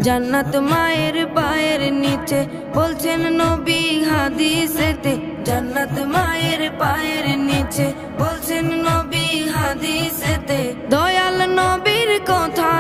জান্নাত মায়ের পায়ের নিচে বলছেন নবী হাদিসেতে। জান্নাত মায়ের পায়ের নিচে বলছেন নবী হাদিসেতে। দয়াল নবীর কথা